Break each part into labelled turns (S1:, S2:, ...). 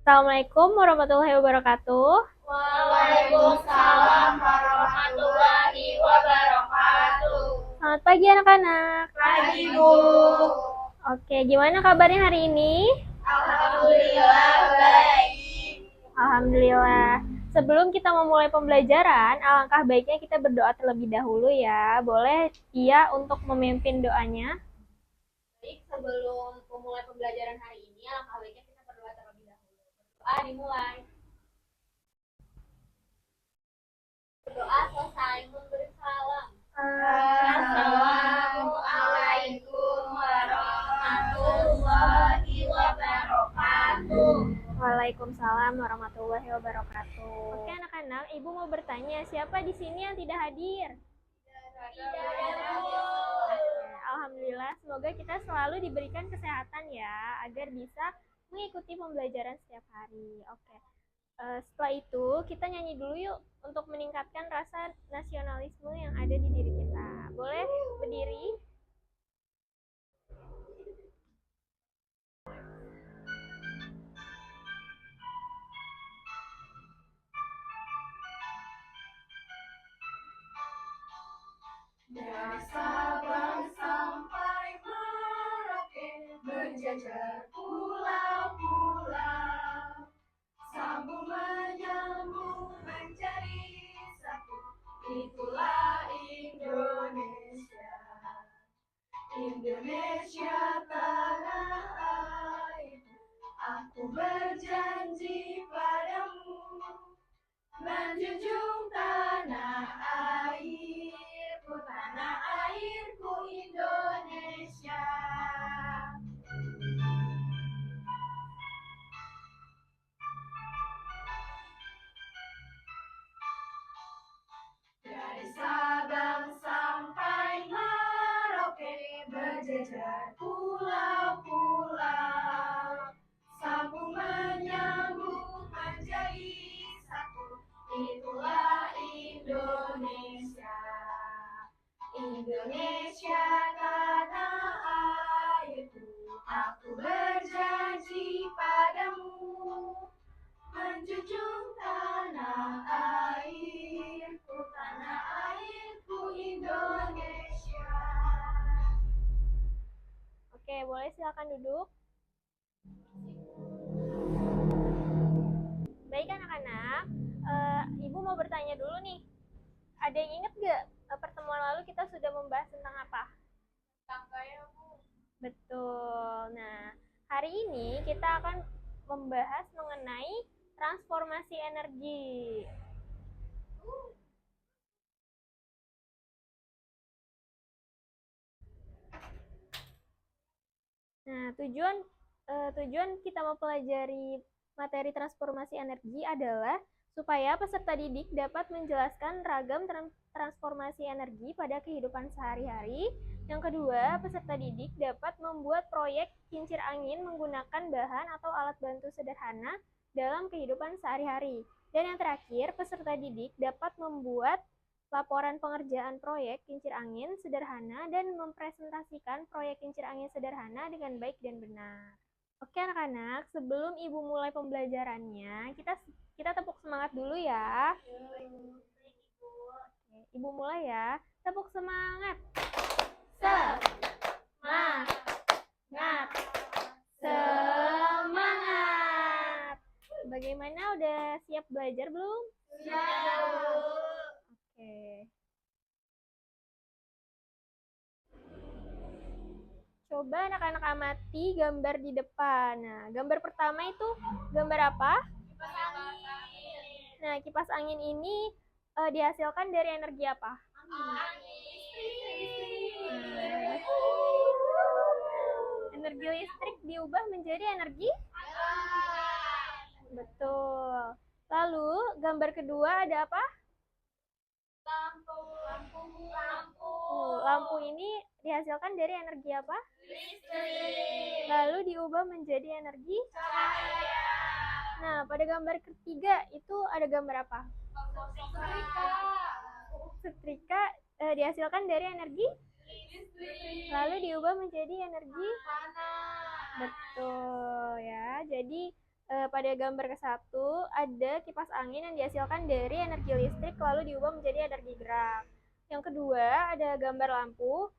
S1: Assalamualaikum warahmatullahi wabarakatuh.
S2: Waalaikumsalam warahmatullahi wabarakatuh.
S1: Selamat pagi anak-anak.
S2: Pagi, Bu.
S1: Oke, gimana kabarnya hari ini?
S2: Alhamdulillah baik.
S1: Alhamdulillah. Sebelum kita memulai pembelajaran, alangkah baiknya kita berdoa terlebih dahulu ya. Boleh Ia untuk memimpin doanya?
S2: Baik, sebelum memulai pembelajaran hari ini, alangkah baiknya kita berdoa terlebih dahulu. Berdoa dimulai. Berdoa selesai memberi salam. Assalamualaikum warahmatullahi wabarakatuh.
S1: Waalaikumsalam warahmatullahi wabarakatuh. Oke anak-anak, Ibu mau bertanya, siapa di sini yang tidak hadir? Alhamdulillah, semoga kita selalu diberikan kesehatan ya, agar bisa mengikuti pembelajaran setiap hari. Oke. Setelah itu, kita nyanyi dulu yuk untuk meningkatkan rasa nasionalisme yang ada di diri kita. Boleh berdiri?
S2: Dari Sabang sampai Merauke, menjajar pulau-pulau, sambung menyambung menjadi satu, itulah Indonesia. Indonesia tanah airku, aku berjanji padamu, menjunjung tanah airku, tanah airku Indonesia. Dari Sabang sampai Merauke, berjejer pulau-pulau, sambung menyambung menjadi satu, itulah Indonesia. Indonesia tanah airku, aku berjanji padamu, menjunjung tanah airku, tanah airku Indonesia.
S1: Oke, boleh silakan duduk. Baik anak-anak, Ibu mau bertanya dulu nih. Ada yang ingat gak pertemuan lalu kita sudah membahas tentang apa?
S2: Tangganya, Bu.
S1: Betul. Nah, hari ini kita akan membahas mengenai transformasi energi. Nah, tujuan kita mempelajari materi transformasi energi adalah supaya peserta didik dapat menjelaskan ragam transformasi energi pada kehidupan sehari-hari. Yang kedua, peserta didik dapat membuat proyek kincir angin menggunakan bahan atau alat bantu sederhana dalam kehidupan sehari-hari. Dan yang terakhir, peserta didik dapat membuat laporan pengerjaan proyek kincir angin sederhana dan mempresentasikan proyek kincir angin sederhana dengan baik dan benar. Oke anak-anak, sebelum Ibu mulai pembelajarannya, kita tepuk semangat dulu ya. Oke, Ibu mulai ya. Tepuk semangat.
S2: Semangat.
S1: Semangat. Bagaimana, udah siap belajar belum?
S2: Siap, Bu.
S1: Oke. Coba anak-anak amati gambar di depan. Nah, gambar pertama itu gambar apa?
S2: Kipas angin.
S1: Nah, kipas angin ini dihasilkan dari energi apa?
S2: Angin.
S1: Energi listrik diubah menjadi energi? Betul. Lalu, gambar kedua ada apa?
S2: Lampu.
S1: Lampu ini dihasilkan dari energi apa?
S2: Listrik.
S1: Lalu diubah menjadi energi?
S2: Cahaya.
S1: Nah, pada gambar ketiga itu ada gambar apa?
S2: Setrika.
S1: Setrika dihasilkan dari energi?
S2: Listrik.
S1: Lalu diubah menjadi energi?
S2: Panas.
S1: Betul ya. Jadi Pada gambar ke-1 ada kipas angin yang dihasilkan dari energi listrik lalu diubah menjadi energi gerak. Yang kedua ada gambar lampu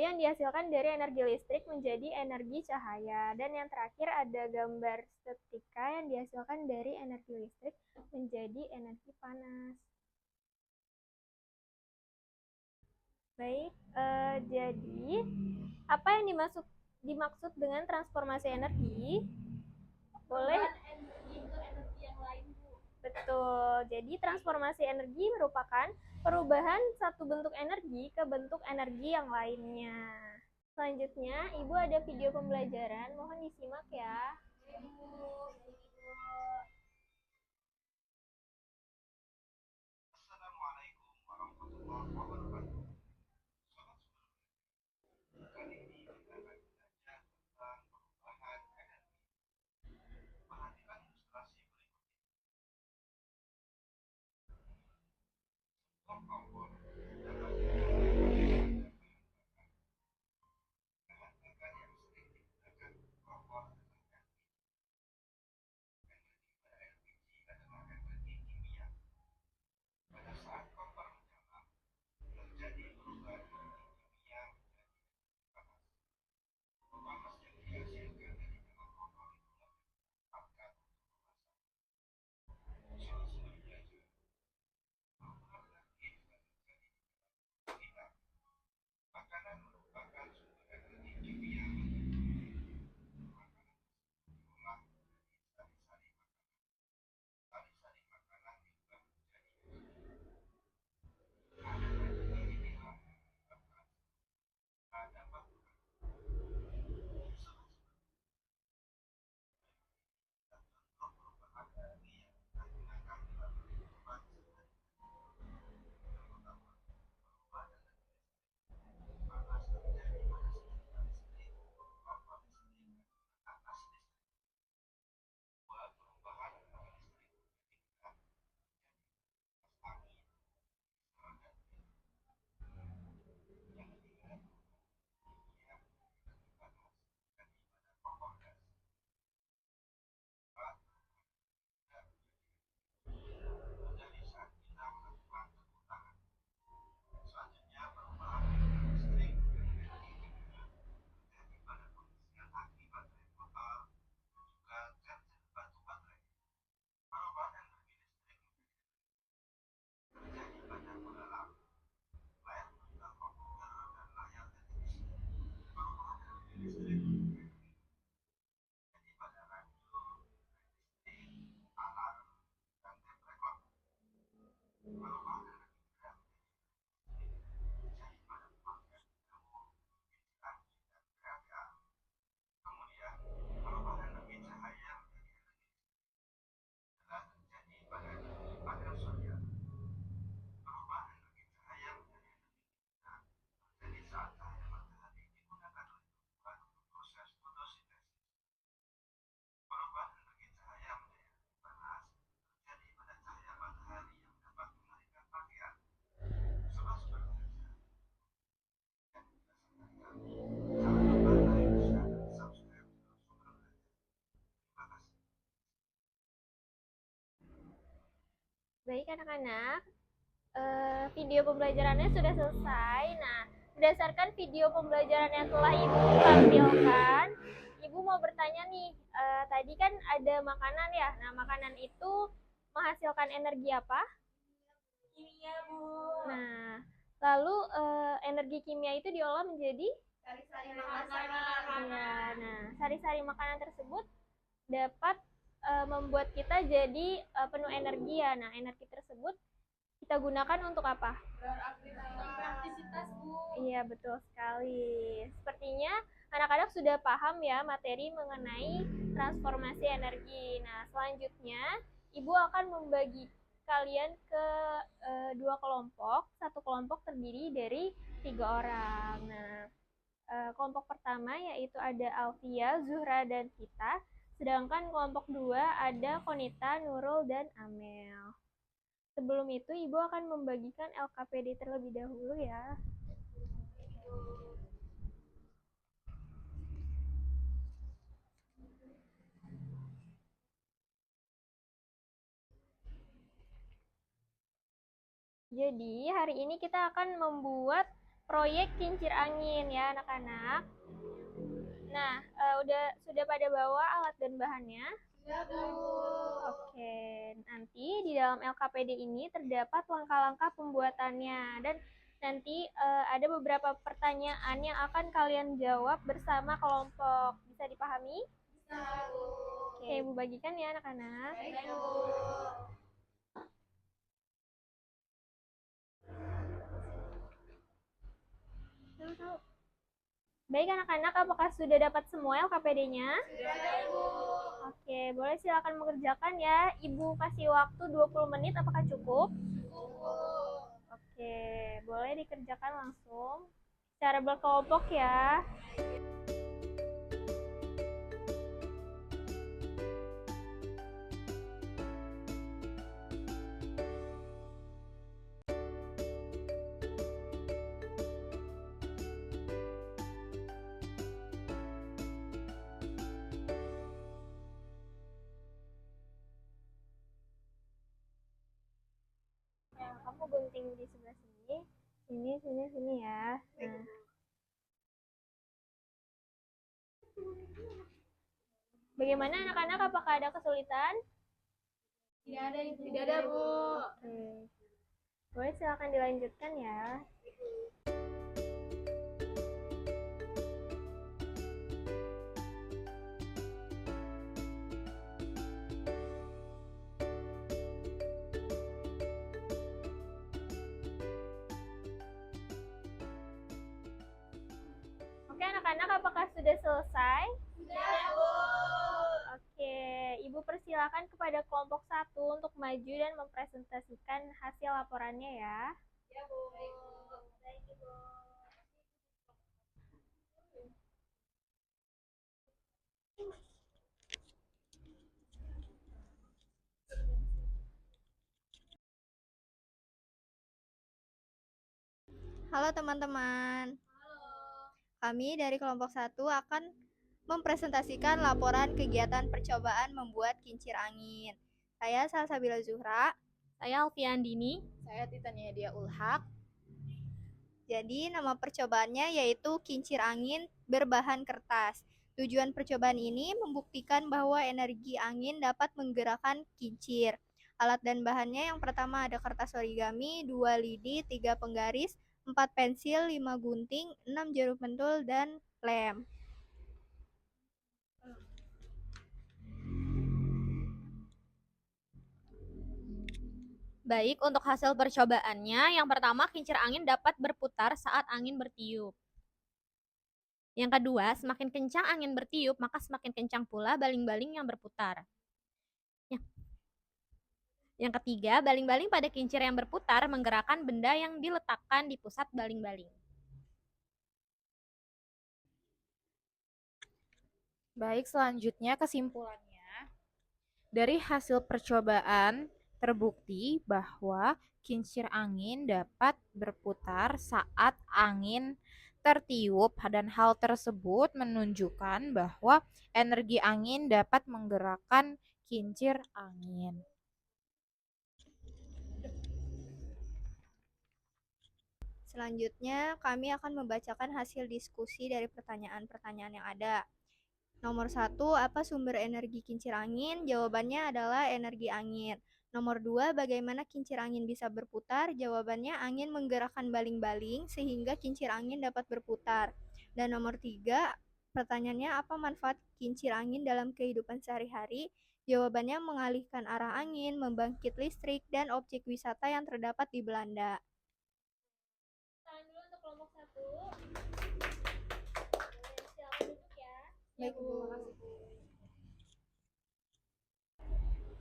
S1: yang dihasilkan dari energi listrik menjadi energi cahaya. Dan yang terakhir ada gambar setrika yang dihasilkan dari energi listrik menjadi energi panas. Baik, jadi apa yang dimaksud dengan transformasi energi? Boleh?
S2: Energi ke energi yang lain, Bu.
S1: Betul. Jadi transformasi energi merupakan perubahan satu bentuk energi ke bentuk energi yang lainnya. Selanjutnya, Ibu ada video pembelajaran, mohon disimak ya.
S3: Assalamualaikum warahmatullahi wabarakatuh. Kali ini kita akan belajar tentang perubahan energi. Perhatikan ilustrasi berikut ini. Sebuah kompor dalam bahan bakar yang sering digunakan kompor adalah LPG. LPG adalah energi kimia. Pada saat kompor menyala, terjadi perubahan energi kimia menjadi panas. Panas yang dihasilkan dari dalam kompor itulah akan memasak. Solusi belajar. Perubahan energi juga terjadi di dalam tubuh kita. Makanan merupakan sumber energi kimia bagi tubuh. Makanan diolah menjadi sari-sari makanan. Sari-sari makanan diubah menjadi energi. Ada energi inilah yang menyebabkan kita dapat bekerja. Dan contoh perubahan energi yang kita gunakan dalam kehidupan sehari-hari. Yang pertama, perubahan energi listrik. Panas terjadi pada senyawa listrik, kompor listrik, dan atas listrik. Dua, perubahan energi listrik menjadi gerak menjadi kipas angin, serangan pil. Yang ketiga, perubahan energi kimia menjadi energi panas terjadi pada kompor gas. Empat, perubahan energi udara menjadi energi terjadi saat kita melakukan tepuk tangan. Selanjutnya, perubahan energi listrik menjadi energi kimia terjadi pada pengisian aki baterai motor dan juga charger batu baterai. Perubahan energi listrik menjadi terjadi pada bola lampu, layar monitor komputer, dan layar televisi. Perubahan energi listrik terjadi pada radio, listrik, alarm, dan tape recorder. Perubahan energi gerak menjadi energi listrik terjadi pada pemakaian dinamo, instansi, dan PLTA. Kemudian, perubahan energi cahaya menjadi energi listrik adalah terjadi pada energi panel surya. Perubahan energi cahaya menjadi energi kimia terjadi saat cahaya matahari digunakan oleh tumbuhan untuk proses fotosintesis. Perubahan energi cahaya menjadi energi panas terjadi pada cahaya matahari yang dapat mengeringkan pakaian. Sobat-sobat belajar, yang dirasakan kami, jangan lupa like, share, dan subscribe channel Sumber Belajar. Terima kasih.
S1: Baik anak-anak, video pembelajarannya sudah selesai. Nah, berdasarkan video pembelajaran yang telah Ibu tampilkan, Ibu mau bertanya nih, tadi kan ada makanan ya. Nah, makanan itu menghasilkan energi apa?
S2: Kimia, Bu.
S1: Nah, lalu energi kimia itu diolah menjadi
S2: Sari-sari makanan.
S1: ya. Nah, sari-sari makanan tersebut dapat membuat kita jadi penuh energi ya. Nah, energi tersebut kita gunakan untuk apa?
S2: Beraktivitas, Bu.
S1: Iya, betul sekali. Sepertinya anak-anak sudah paham ya materi mengenai transformasi energi. Nah, selanjutnya Ibu akan membagi kalian ke dua kelompok. Satu kelompok terdiri dari 3 orang. Nah, kelompok pertama yaitu ada Alfia, Zuhra, dan Kita. Sedangkan kelompok 2 ada Konita, Nurul, dan Amel. Sebelum itu, Ibu akan membagikan LKPD terlebih dahulu ya. Jadi, hari ini kita akan membuat proyek kincir angin ya, anak-anak. Nah, sudah pada bawa alat dan bahannya?
S2: Sudah, Bu.
S1: Oke, nanti di dalam LKPD ini terdapat langkah-langkah pembuatannya dan nanti ada beberapa pertanyaan yang akan kalian jawab bersama kelompok. Bisa dipahami?
S2: Bisa, Bu.
S1: Oke, Ibu bagikan ya anak-anak.
S2: Baik, Bu.
S1: Baik anak-anak, apakah sudah dapat semua LKPD-nya?
S2: Sudah, Bu.
S1: Oke, boleh silakan mengerjakan ya. Ibu kasih waktu 20 menit, apakah cukup?
S2: Cukup, Bu.
S1: Oke, boleh dikerjakan langsung. Secara berkelompok ya. Nah, kamu gunting di sebelah sini. Sini ya. Nah. Bagaimana anak-anak? Apakah ada kesulitan?
S2: Tidak ada, Ibu. Tidak ada, Bu.
S1: Oke. Boleh silakan dilanjutkan ya. Oke anak-anak, apakah sudah selesai?
S2: Sudah, Bu.
S1: Oke, Ibu persilakan kepada kelompok 1 untuk maju dan mempresentasikan hasil laporannya ya.
S2: Ya, Bu. Baik, Bu. Baik, Ibu.
S4: Halo teman-teman. Kami dari kelompok 1 akan mempresentasikan laporan kegiatan percobaan membuat kincir angin. Saya Salsabila Zuhra.
S1: Saya Alfiandini.
S2: Saya Titania Dia Ulhak.
S4: Jadi nama percobaannya yaitu kincir angin berbahan kertas. Tujuan percobaan ini membuktikan bahwa energi angin dapat menggerakkan kincir. Alat dan bahannya yang pertama ada kertas origami, 2 lidi, 3 penggaris, 4 pensil, 5 gunting, 6 jarum pentul, dan lem.
S5: Baik, untuk hasil percobaannya, yang pertama kincir angin dapat berputar saat angin bertiup. Yang kedua, semakin kencang angin bertiup, maka semakin kencang pula baling-baling yang berputar. Yang ketiga, baling-baling pada kincir yang berputar menggerakkan benda yang diletakkan di pusat baling-baling.
S6: Baik, selanjutnya kesimpulannya. Dari hasil percobaan terbukti bahwa kincir angin dapat berputar saat angin tertiup dan hal tersebut menunjukkan bahwa energi angin dapat menggerakkan kincir angin.
S4: Selanjutnya, kami akan membacakan hasil diskusi dari pertanyaan-pertanyaan yang ada. Nomor 1, apa sumber energi kincir angin? Jawabannya adalah energi angin. Nomor 2, bagaimana kincir angin bisa berputar? Jawabannya angin menggerakkan baling-baling sehingga kincir angin dapat berputar. Dan nomor 3, pertanyaannya apa manfaat kincir angin dalam kehidupan sehari-hari? Jawabannya mengalihkan arah angin, membangkit listrik, dan objek wisata yang terdapat di Belanda.
S1: Tangan dulu untuk kelompok 1. Silakan duduk ya.
S4: Baik, Bu.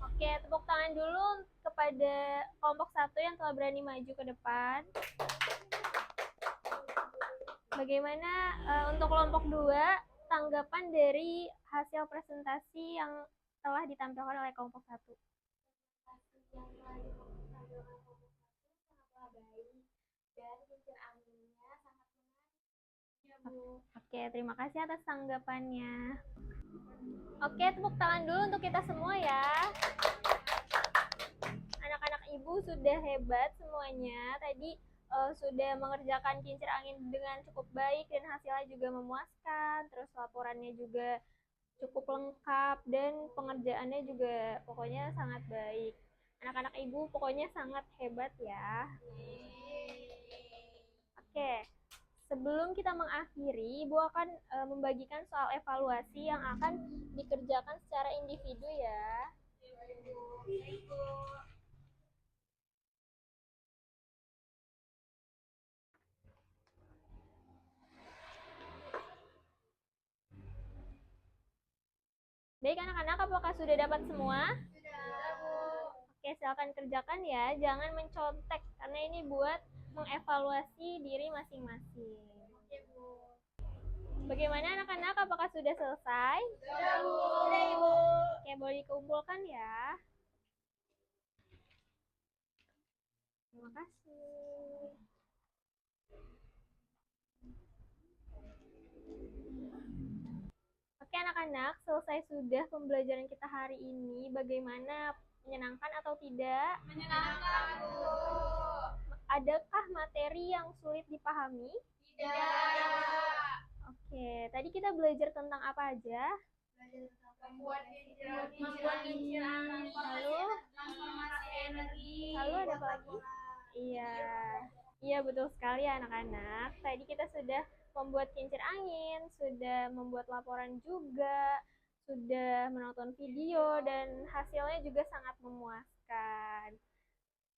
S1: Oke, tepuk tangan dulu kepada kelompok 1 yang telah berani maju ke depan. Bagaimana untuk kelompok 2 tanggapan dari hasil presentasi yang telah ditampilkan oleh kelompok 1?
S2: Yang telah ditampilkan kelompok 1 sangatlah baik dan kincir anginnya sangat menarik. Ya, Bu.
S1: Oke, terima kasih atas tanggapannya. Oke, tepuk tangan dulu untuk kita semua ya. Anak-anak Ibu sudah hebat semuanya. Tadi sudah mengerjakan kincir angin dengan cukup baik dan hasilnya juga memuaskan. Terus laporannya juga cukup lengkap dan pengerjaannya juga pokoknya sangat baik. Anak-anak Ibu pokoknya sangat hebat ya. Oke, sebelum kita mengakhiri, Ibu akan membagikan soal evaluasi yang akan dikerjakan secara individu ya. Baik anak-anak, apakah sudah dapat semua? Sudah, Bu. Oke, silakan kerjakan ya. Jangan mencontek, karena ini buat mengevaluasi diri masing-masing. Oke, Bu. Bagaimana anak-anak, apakah sudah selesai? Sudah, Bu. Sudah, Ibu. Oke, boleh dikumpulkan ya. Terima kasih. Oke anak-anak, selesai sudah pembelajaran kita hari ini. Bagaimana? Menyenangkan atau tidak?
S2: Menyenangkan, Bu.
S1: Adakah materi yang sulit dipahami?
S2: Tidak.
S1: Oke, tadi kita belajar tentang apa aja?
S2: Membuat kincir angin,
S1: Lalu?
S2: transformasi energi.
S1: Lalu ada apa lagi? Iya. Iya betul sekali anak-anak. Tadi kita sudah membuat kincir angin, sudah membuat laporan juga, sudah menonton video dan hasilnya juga sangat memuaskan.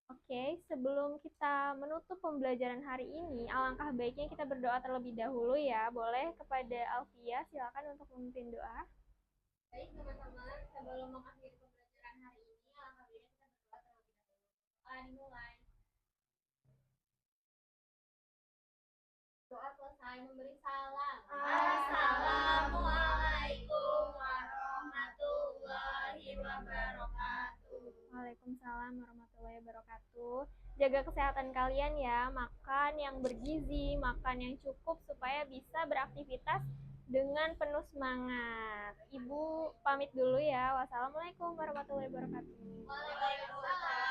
S1: Oke, sebelum kita menutup pembelajaran hari ini, alangkah baiknya kita berdoa terlebih dahulu ya. Boleh kepada Alfia, silakan untuk memimpin doa.
S2: Baik teman-teman, sebelum mengakhiri pembelajaran hari ini, alangkah baiknya kita berdoa terlebih dahulu. Dimulai. Doa selesai, memberi salam. Assalamualaikum warahmatullahi wabarakatuh.
S1: Waalaikumsalam warahmatullahi wabarakatuh. Jaga kesehatan kalian ya, makan yang bergizi, makan yang cukup supaya bisa beraktivitas dengan penuh semangat. Ibu pamit dulu ya. Wassalamualaikum warahmatullahi wabarakatuh.
S2: Waalaikumsalam.